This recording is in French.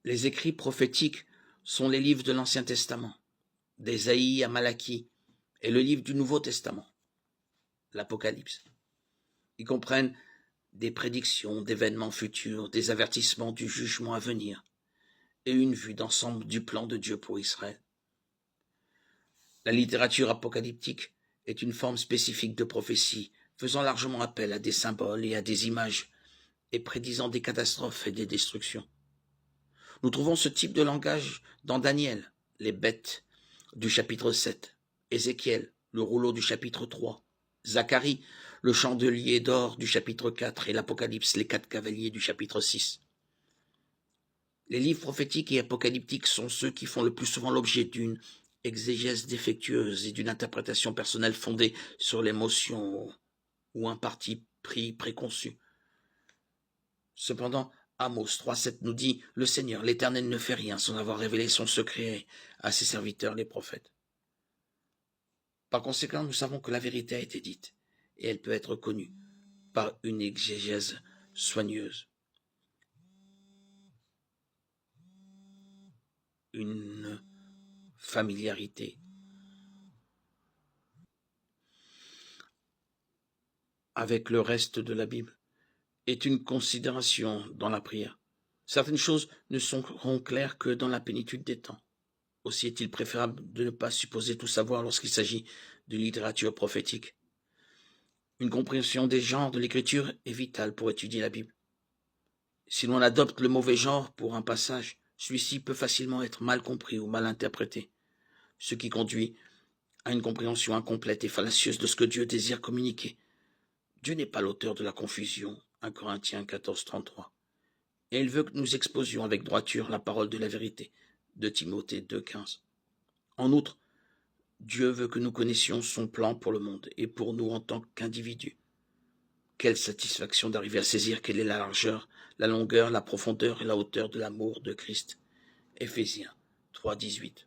Les écrits prophétiques sont les livres de l'Ancien Testament, d'Ésaïe à Malachie, et le livre du Nouveau Testament, l'Apocalypse. Ils comprennent des prédictions d'événements futurs, des avertissements du jugement à venir, et une vue d'ensemble du plan de Dieu pour Israël. La littérature apocalyptique est une forme spécifique de prophétie, faisant largement appel à des symboles et à des images, et prédisant des catastrophes et des destructions. Nous trouvons ce type de langage dans Daniel, les bêtes du chapitre 7, Ézéchiel, le rouleau du chapitre 3, Zacharie, le chandelier d'or du chapitre 4 et l'Apocalypse, les 4 cavaliers du chapitre 6. Les livres prophétiques et apocalyptiques sont ceux qui font le plus souvent l'objet d'une exégèse défectueuse et d'une interprétation personnelle fondée sur l'émotion ou un parti pris préconçu. Cependant, Amos 3,7 nous dit « Le Seigneur, l'Éternel, ne fait rien sans avoir révélé son secret à ses serviteurs les prophètes. » Par conséquent, nous savons que la vérité a été dite, et elle peut être connue par une exégèse soigneuse. Une familiarité avec le reste de la Bible est une considération dans la prière. Certaines choses ne seront claires que dans la plénitude des temps. Aussi est-il préférable de ne pas supposer tout savoir lorsqu'il s'agit de littérature prophétique. Une compréhension des genres de l'écriture est vitale pour étudier la Bible. Si l'on adopte le mauvais genre pour un passage, celui-ci peut facilement être mal compris ou mal interprété, ce qui conduit à une compréhension incomplète et fallacieuse de ce que Dieu désire communiquer. Dieu n'est pas l'auteur de la confusion, 1 Corinthiens 14, 33. Et il veut que nous exposions avec droiture la parole de la vérité, 2 Timothée 2, 15. En outre, Dieu veut que nous connaissions son plan pour le monde et pour nous en tant qu'individus. Quelle satisfaction d'arriver à saisir quelle est la largeur, la longueur, la profondeur et la hauteur de l'amour de Christ. Éphésiens 3, 18.